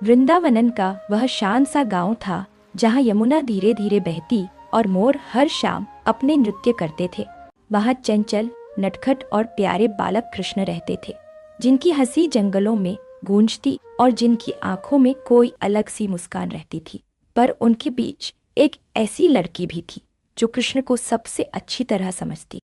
वृंदावनन का वह शांत सा गांव था जहां यमुना धीरे धीरे बहती और मोर हर शाम अपने नृत्य करते थे। वहां चंचल, नटखट और प्यारे बालक कृष्ण रहते थे, जिनकी हंसी जंगलों में गूंजती और जिनकी आंखों में कोई अलग सी मुस्कान रहती थी। पर उनके बीच एक ऐसी लड़की भी थी जो कृष्ण को सबसे अच्छी तरह समझती।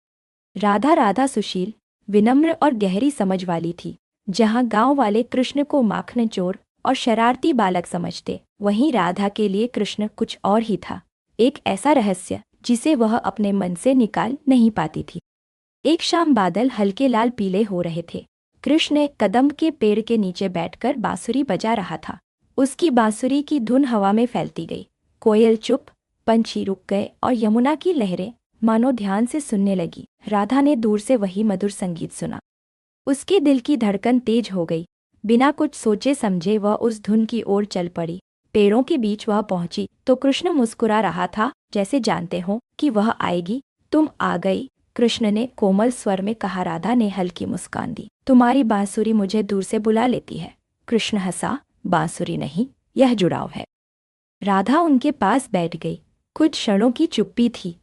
राधा राधा सुशील, विनम्र और गहरी समझ वाली थी। जहां गांव वाले कृष्ण को माखनचोर और शरारती बालक समझते, वहीं राधा के लिए कृष्ण कुछ और ही था, एक ऐसा रहस्य जिसे वह अपने मन से निकाल नहीं पाती थी। एक शाम बादल हल्के लाल पीले हो रहे थे। कृष्ण एक कदम के पेड़ के नीचे बैठकर बांसुरी बजा रहा था। उसकी बांसुरी की धुन हवा में फैलती गई। कोयल चुप, पंछी रुक गए और यमुना की लहरें मानो ध्यान से सुनने लगी। राधा ने दूर से वही मधुर संगीत सुना। उसके दिल की धड़कन तेज हो गई। बिना कुछ सोचे समझे वह उस धुन की ओर चल पड़ी। पेड़ों के बीच वह पहुंची तो कृष्ण मुस्कुरा रहा था, जैसे जानते हो कि वह आएगी। तुम आ गई, कृष्ण ने कोमल स्वर में कहा। राधा ने हल्की मुस्कान दी। तुम्हारी बांसुरी मुझे दूर से बुला लेती है। कृष्ण हंसा। बांसुरी नहीं, यह जुड़ाव है। राधा उनके पास बैठ गई। कुछ क्षणों की चुप्पी थी,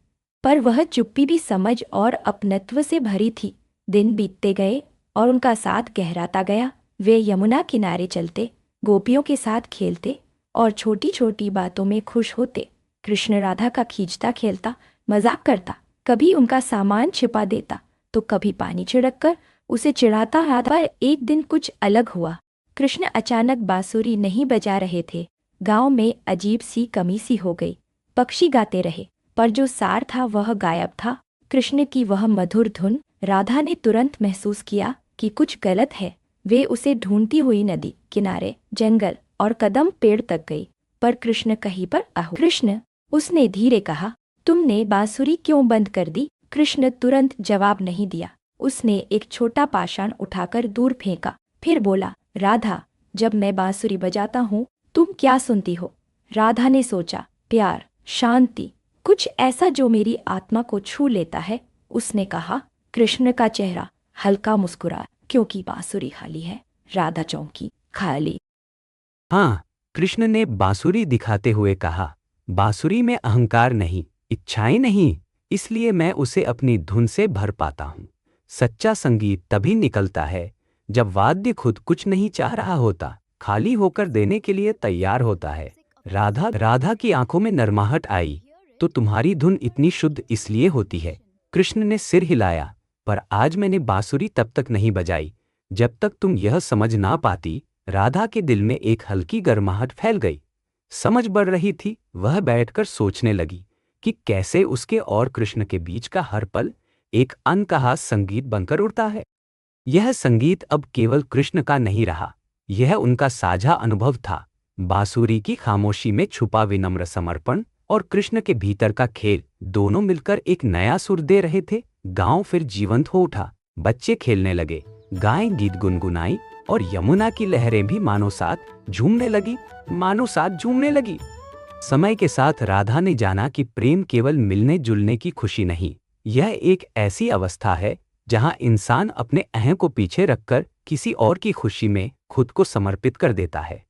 पर वह चुप्पी भी समझ और अपनत्व से भरी थी। दिन बीतते गए और उनका साथ गहराता गया। वे यमुना किनारे चलते, गोपियों के साथ खेलते और छोटी छोटी बातों में खुश होते। कृष्ण राधा का खींचता खेलता, मजाक करता, कभी उनका सामान छिपा देता तो कभी पानी छिड़क कर उसे चिढ़ाता। पर एक दिन कुछ अलग हुआ। कृष्ण अचानक बांसुरी नहीं बजा रहे थे। गांव में अजीब सी कमी सी हो गई। पक्षी गाते रहे, पर जो सार था वह गायब था। कृष्ण की वह मधुर धुन। राधा ने तुरंत महसूस किया कि कुछ गलत है। वे उसे ढूंढती हुई नदी किनारे, जंगल और कदम पेड़ तक गई, पर कृष्ण कहीं पर अहो। कृष्ण, उसने धीरे कहा, तुमने बांसुरी क्यों बंद कर दी? कृष्ण तुरंत जवाब नहीं दिया। उसने एक छोटा पाषाण उठाकर दूर फेंका, फिर बोला, राधा, जब मैं बांसुरी बजाता हूँ तुम क्या सुनती हो? राधा ने सोचा, प्यार, शांति, कुछ ऐसा जो मेरी आत्मा को छू लेता है। उसने कहा। कृष्ण का चेहरा हल्का मुस्कुरा, क्योंकि बांसुरी खाली है। राधा चौंकी, खाली? हाँ, कृष्ण ने बांसुरी दिखाते हुए कहा। बांसुरी में अहंकार नहीं, इच्छाएं नहीं, इसलिए मैं उसे अपनी धुन से भर पाता हूँ। सच्चा संगीत तभी निकलता है जब वाद्य खुद कुछ नहीं चाह रहा होता, खाली होकर देने के लिए तैयार होता है। राधा की आंखों में नरमाहट आई। तो तुम्हारी धुन इतनी शुद्ध इसलिए होती है? कृष्ण ने सिर हिलाया। पर आज मैंने बांसुरी तब तक नहीं बजाई जब तक तुम यह समझ ना पाती। राधा के दिल में एक हल्की गर्माहट फैल गई। समझ बढ़ रही थी। वह बैठकर सोचने लगी कि कैसे उसके और कृष्ण के बीच का हर पल एक अनकहा संगीत बनकर उड़ता है। यह संगीत अब केवल कृष्ण का नहीं रहा, यह उनका साझा अनुभव था। बांसुरी की खामोशी में छुपा विनम्र समर्पण और कृष्ण के भीतर का खेल, दोनों मिलकर एक नया सुर दे रहे थे। गांव फिर जीवंत हो उठा। बच्चे खेलने लगे, गायें गीत गुनगुनाई और यमुना की लहरें भी मानो साथ झूमने लगी। समय के साथ राधा ने जाना कि प्रेम केवल मिलने जुलने की खुशी नहीं, यह एक ऐसी अवस्था है जहां इंसान अपने अहं को पीछे रखकर किसी और की खुशी में खुद को समर्पित कर देता है।